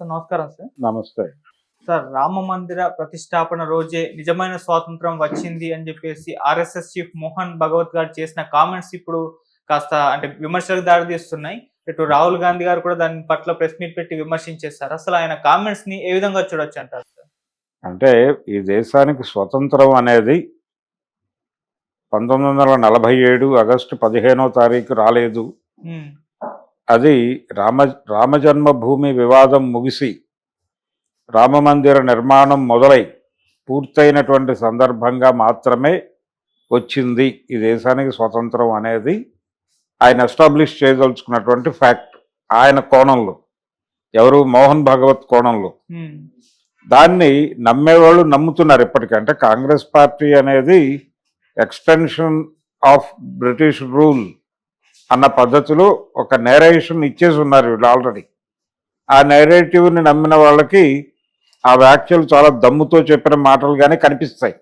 Sir నమస్కారం sir. నమస్తే. Sir Rama మందిర ప్రతిష్టాపన రోజే నిజమైన స్వాతంత్రం వచ్చింది అని చెప్పేసి ఆర్ఎస్ఎస్ చీఫ్ మోహన్ భగవత్ గారు చేసిన కామెంట్స్ ఇప్పుడు కాస్త అంటే విమర్శలకు దారితీస్తున్నాయి. ఇటు రాహుల్ గాంధీ గారు కూడా దాని పట్ల ప్రెస్ మీట్ పెట్టి విమర్శించేస్తారు. అసలు ఆయన కామెంట్స్ ని ఏ విధంగా చూడొచ్చు అంటారు సార్? అంటే ఈ దేశానికి స్వతంత్రం అనేది 1947 ఆగస్టు 15వ తారీఖు రాలేదు. అది రామజన్మభూమి వివాదం ముగిసి రామమందిర నిర్మాణం మొదలై పూర్తయినటువంటి సందర్భంగా మాత్రమే వచ్చింది ఈ దేశానికి స్వతంత్రం అనేది ఆయన ఎస్టాబ్లిష్ చేయదలుచుకున్నటువంటి ఫ్యాక్ట్. ఆయన కోణంలో, ఎవరు మోహన్ భగవత్ కోణంలో దాన్ని నమ్మేవాళ్ళు నమ్ముతున్నారు ఇప్పటికంటే. కాంగ్రెస్ పార్టీ అనేది ఎక్స్టెన్షన్ ఆఫ్ బ్రిటిష్ రూల్ అన్న పద్ధతిలో ఒక నేరేషన్ ఇచ్చేసి ఉన్నారు వీళ్ళు ఆల్రెడీ. ఆ నేరేటివ్ని నమ్మిన వాళ్ళకి ఆ వ్యాఖ్యలు చాలా దమ్ముతో చెప్పిన మాటలుగానే కనిపిస్తాయి.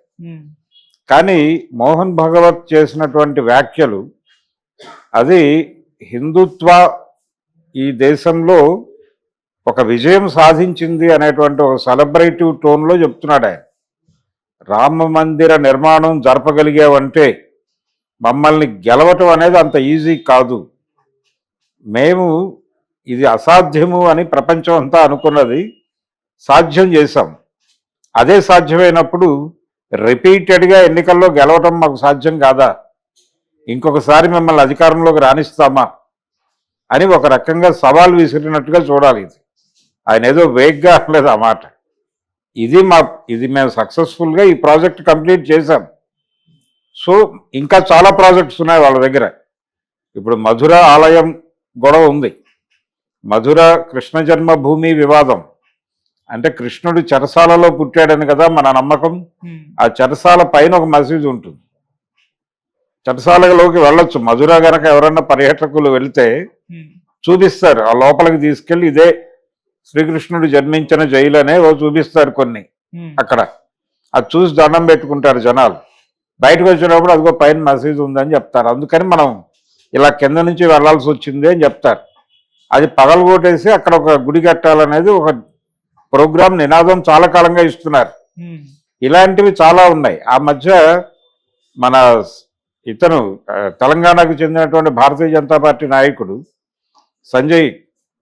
కానీ మోహన్ భగవత్ చేసినటువంటి వ్యాఖ్యలు అది హిందుత్వ ఈ దేశంలో ఒక విజయం సాధించింది అనేటువంటి ఒక సెలబ్రేటివ్ టోన్లో చెప్తున్నాడు ఆయన. రామ మందిర నిర్మాణం జరపగలిగావంటే మమ్మల్ని గెలవటం అనేది అంత ఈజీ కాదు. మేము ఇది అసాధ్యము అని ప్రపంచం అంతా అనుకున్నది సాధ్యం చేశాం. అదే సాధ్యమైనప్పుడు రిపీటెడ్గా ఎన్నికల్లో గెలవటం మాకు సాధ్యం కాదా? ఇంకొకసారి మిమ్మల్ని అధికారంలోకి రాణిస్తామా అని ఒక రకంగా సవాల్ విసిరినట్టుగా చూడాలి. ఇది ఆయన ఏదో వేగ్గా అనలేదు ఆ మాట. ఇది మేము సక్సెస్ఫుల్గా ఈ ప్రాజెక్ట్ కంప్లీట్ చేశాం. సో ఇంకా చాలా ప్రాజెక్ట్స్ ఉన్నాయి వాళ్ళ దగ్గర. ఇప్పుడు మధుర ఆలయం గొడవ ఉంది. మధుర కృష్ణ జన్మభూమి వివాదం అంటే కృష్ణుడు చెరసాలలో పుట్టాడని కదా మన నమ్మకం. ఆ చెరసాల పైన ఒక మసీదు ఉంటుంది. చెరసాలలోకి వెళ్ళొచ్చు. మధుర గనక ఎవరన్నా పర్యాటకులు వెళితే చూపిస్తారు. ఆ లోపలికి తీసుకెళ్ళి ఇదే శ్రీకృష్ణుడు జన్మించిన జైలు అనే చూపిస్తారు కొన్ని అక్కడ. అది చూసి దండం పెట్టుకుంటారు జనాలు. బయటకు వచ్చినప్పుడు అదిగో పైన మసీదు ఉందని చెప్తారు. అందుకని మనం ఇలా కింద నుంచి వెళ్లాల్సి వచ్చింది అని చెప్తారు. అది పగలగొట్టేసి అక్కడ ఒక గుడి కట్టాలనేది ఒక ప్రోగ్రాం నినాదం చాలా కాలంగా ఇస్తున్నారు. ఇలాంటివి చాలా ఉన్నాయి. ఆ మధ్య మన ఇతను తెలంగాణకు చెందినటువంటి భారతీయ జనతా పార్టీ నాయకుడు సంజయ్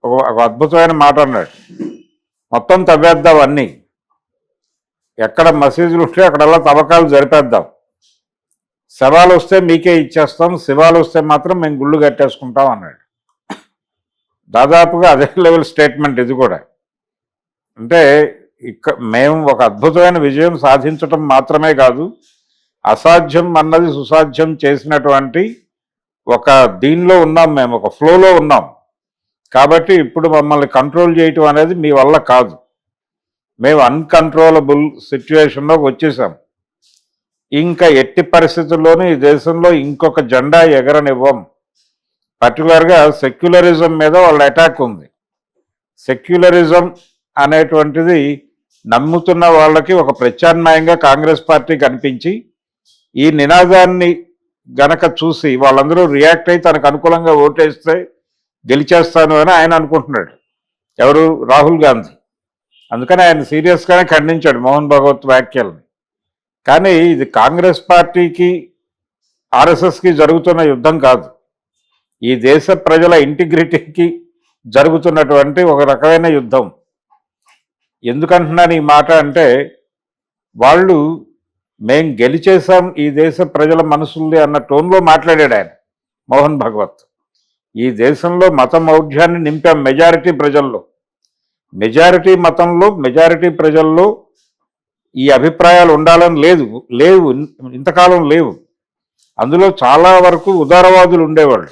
ఒక అద్భుతమైన మాట అన్నాడు. మొత్తం తవ్వేద్దాం, అన్నీ ఎక్కడ మసీదులు ఉంటే అక్కడల్లా తవ్వకాలు జరిపేద్దాం, శవాలు వస్తే మీకే ఇచ్చేస్తాం, శివాలు వస్తే మాత్రం మేము గుళ్ళు కట్టేసుకుంటాం అన్నాడు. దాదాపుగా అదే లెవెల్ స్టేట్మెంట్ ఇది కూడా. అంటే మేము ఒక అద్భుతమైన విజయం సాధించటం మాత్రమే కాదు, అసాధ్యం అన్నది సుసాధ్యం చేసినటువంటి ఒక దీనిలో ఉన్నాం, మేము ఒక ఫ్లోలో ఉన్నాం. కాబట్టి ఇప్పుడు మమ్మల్ని కంట్రోల్ చేయటం అనేది మీ వల్ల కాదు. మేము అన్కంట్రోలబుల్ సిచ్యువేషన్లోకి వచ్చేసాం. ఇంకా ఎట్టి పరిస్థితుల్లోనూ ఈ దేశంలో ఇంకొక జెండా ఎగరనివ్వం. పర్టికులర్గా సెక్యులరిజం మీద వాళ్ళ అటాక్ ఉంది. సెక్యులరిజం అనేటువంటిది నమ్ముతున్న వాళ్ళకి ఒక ప్రత్యామ్నాయంగా కాంగ్రెస్ పార్టీ కనిపించి ఈ నినాదాన్ని గనక చూసి వాళ్ళందరూ రియాక్ట్ అయి తనకు అనుకూలంగా ఓటేస్తే గెలిచేస్తాను అని ఆయన అనుకుంటున్నాడు. ఎవరు? రాహుల్ గాంధీ. అందుకని ఆయన సీరియస్గానే ఖండించాడు మోహన్ భగవత్ వ్యాఖ్యల్ని. కానీ ఇది కాంగ్రెస్ పార్టీకి ఆర్ఎస్ఎస్కి జరుగుతున్న యుద్ధం కాదు, ఈ దేశ ప్రజల ఇంటిగ్రిటీకి జరుగుతున్నటువంటి ఒక రకమైన యుద్ధం. ఎందుకంటున్నాను ఈ మాట అంటే, వాళ్ళు మేం గెలిచేసాం ఈ దేశ ప్రజల మనసుల్ని అన్న టోన్లో మాట్లాడాడు ఆయన మోహన్ భగవత్. ఈ దేశంలో మత మౌఢ్యాన్ని నింపాం మెజారిటీ ప్రజల్లో. మెజారిటీ మతంలో, మెజారిటీ ప్రజల్లో ఈ అభిప్రాయాలు ఉండాలని లేవు ఇంతకాలం లేవు. అందులో చాలా వరకు ఉదారవాదులు ఉండేవాళ్ళు.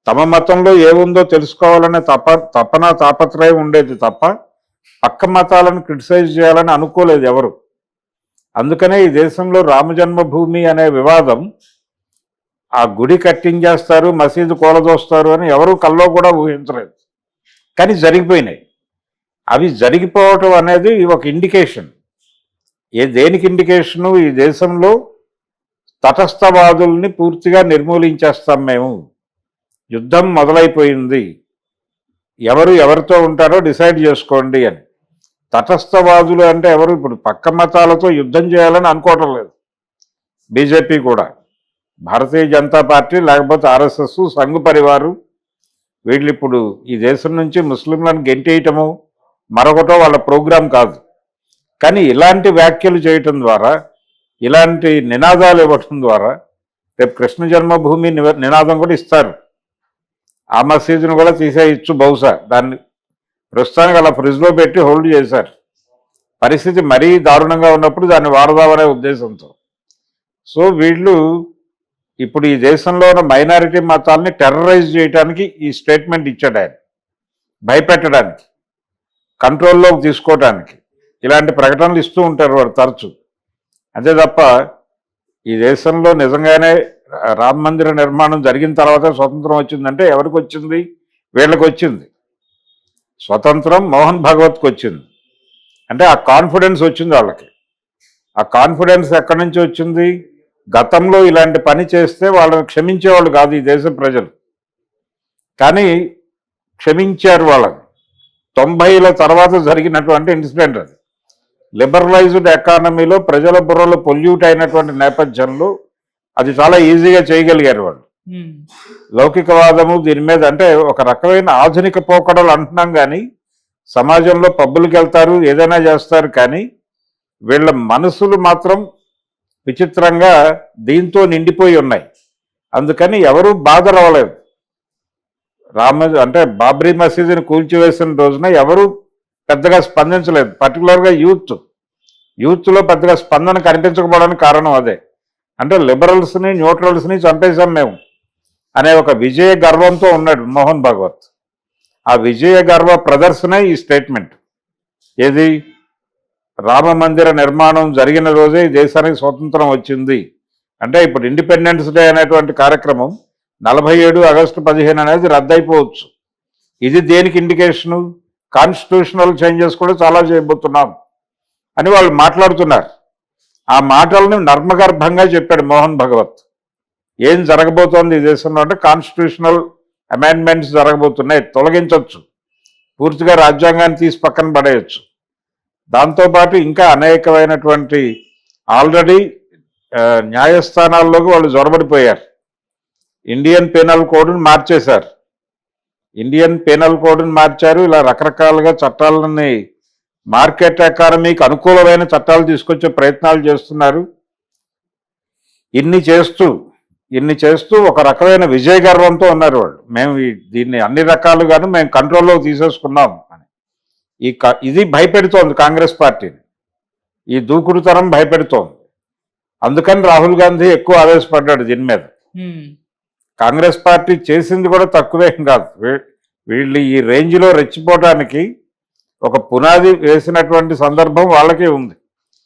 తమ మతంలో ఏముందో తెలుసుకోవాలనే తపన తాపత్రయం ఉండేది తప్ప పక్క మతాలను క్రిటిసైజ్ చేయాలని అనుకోలేదు ఎవరు. అందుకనే ఈ దేశంలో రామజన్మభూమి అనే వివాదం, ఆ గుడి కట్టించేస్తారు, మసీదు కూలదోస్తారు అని ఎవరు కల్లో కూడా ఊహించలేదు. కానీ జరిగిపోయినాయి. అవి జరిగిపోవటం అనేది ఒక ఇండికేషన్. దేనికి ఇండికేషను? ఈ దేశంలో తటస్థవాదుల్ని పూర్తిగా నిర్మూలించేస్తాం మేము, యుద్ధం మొదలైపోయింది, ఎవరు ఎవరితో ఉంటారో డిసైడ్ చేసుకోండి అని. తటస్థవాదులు అంటే ఎవరు? ఇప్పుడు పక్క మతాలతో యుద్ధం చేయాలని అనుకోవటం లేదు బీజేపీ కూడా. భారతీయ జనతా పార్టీ లేకపోతే ఆర్ఎస్ఎస్, సంఘ్ పరివారు వీళ్ళు ఇప్పుడు ఈ దేశం నుంచి ముస్లింలను గెంటేయటము మరొకటో వాళ్ళ ప్రోగ్రాం కాదు. కానీ ఇలాంటి వ్యాఖ్యలు చేయటం ద్వారా, ఇలాంటి నినాదాలు ఇవ్వటం ద్వారా రేపు కృష్ణ జన్మభూమి నినాదం కూడా ఇస్తారు. ఆ మసీదును కూడా తీసేయచ్చు బహుశా. దాన్ని ప్రస్తుతానికి అలా ఫ్రిడ్జ్లో పెట్టి హోల్డ్ చేశారు. పరిస్థితి మరీ దారుణంగా ఉన్నప్పుడు దాన్ని వాడదామనే ఉద్దేశంతో. సో వీళ్ళు ఇప్పుడు ఈ దేశంలో ఉన్న మైనారిటీ మతాలని టెర్రరైజ్ చేయడానికి ఈ స్టేట్మెంట్ ఇచ్చాడు ఆయన, భయపెట్టడానికి, కంట్రోల్లోకి తీసుకోవడానికి. ఇలాంటి ప్రకటనలు ఇస్తూ ఉంటారు వారు తరచు. అంతే తప్ప ఈ దేశంలో నిజంగానే రామ మందిర నిర్మాణం జరిగిన తర్వాత స్వతంత్రం వచ్చిందంటే ఎవరికి వచ్చింది? వీళ్ళకి వచ్చింది స్వతంత్రం. మోహన్ భగవత్కి వచ్చింది. అంటే ఆ కాన్ఫిడెన్స్ వచ్చింది వాళ్ళకి. ఆ కాన్ఫిడెన్స్ ఎక్కడి నుంచి వచ్చింది? గతంలో ఇలాంటి పని చేస్తే వాళ్ళని క్షమించేవాళ్ళు కాదు ఈ దేశ ప్రజలు, కానీ క్షమించారు వాళ్ళని. 90ల తర్వాత జరిగినటువంటి ఇన్సిడెంట్ అది. లిబరలైజ్డ్ ఎకానమీలో ప్రజల బుర్రలు పొల్యూట్ అయినటువంటి నేపథ్యంలో అది చాలా ఈజీగా చేయగలిగారు వాళ్ళు. లౌకికవాదము దీని మీద అంటే ఒక రకమైన ఆధునిక పోకడలు అంటున్నాం, కానీ సమాజంలో పబ్బులకు వెళ్తారు, ఏదైనా చేస్తారు, కానీ వీళ్ళ మనసులు మాత్రం విచిత్రంగా దీంతో నిండిపోయి ఉన్నాయి. అందుకని ఎవరూ బాధరవ్వలేదు. అంటే బాబ్రీ మసీదుని కూల్చివేసిన రోజున ఎవరు పెద్దగా స్పందించలేదు. పర్టికులర్గా యూత్లో పెద్దగా స్పందన కనిపించకపోవడానికి కారణం అదే. అంటే లిబరల్స్ని, న్యూట్రల్స్ని చంపేశాం మేము అనే ఒక విజయ గర్వంతో ఉన్నాడు మోహన్ భగవత్. ఆ విజయ గర్వ ప్రదర్శనే ఈ స్టేట్మెంట్. ఏది? రామ మందిర నిర్మాణం జరిగిన రోజే ఈ దేశానికి స్వతంత్రం వచ్చింది అంటే ఇప్పుడు ఇండిపెండెన్స్ డే అనేటువంటి కార్యక్రమం 47 ఆగస్టు 15 అనేది రద్దయిపోవచ్చు. ఇది దేనికి ఇండికేషను? కాన్స్టిట్యూషనల్ చేంజెస్ కూడా చాలా చేయబోతున్నాం అని వాళ్ళు మాట్లాడుతున్నారు. ఆ మాటలను నర్మగర్భంగా చెప్పాడు మోహన్ భగవత్. ఏం జరగబోతోంది ఈ దేశంలో అంటే కాన్స్టిట్యూషనల్ అమెండ్మెంట్స్ జరగబోతున్నాయి, తొలగించవచ్చు, పూర్తిగా రాజ్యాంగాన్ని తీసి పక్కన పడేయచ్చు. దాంతోపాటు ఇంకా అనేకమైనటువంటి ఆల్రెడీ న్యాయస్థానాల్లోకి వాళ్ళు జొరబడిపోయారు. ఇండియన్ పీనల్ కోడ్ని మార్చేశారు. మార్చారు. ఇలా రకరకాలుగా చట్టాలని మార్కెట్ ఎకానమీకి అనుకూలమైన చట్టాలు తీసుకొచ్చే ప్రయత్నాలు చేస్తున్నారు. ఇన్ని చేస్తూ ఒక రకమైన విజయ గర్వంతో ఉన్నారు వాళ్ళు. మేము దీన్ని అన్ని రకాలుగాను మేము కంట్రోల్లో తీసేసుకున్నాం అని. ఇది భయపెడుతోంది కాంగ్రెస్ పార్టీని. ఈ దూకుడుతనం భయపెడుతోంది. అందుకని రాహుల్ గాంధీ ఎక్కువ ఆవేశపడ్డాడు దీని మీద. కాంగ్రెస్ పార్టీ చేసింది కూడా తక్కువేం కాదు. వీళ్ళు ఈ రేంజ్లో రెచ్చిపోవడానికి ఒక పునాది వేసినటువంటి సందర్భం వాళ్ళకే ఉంది.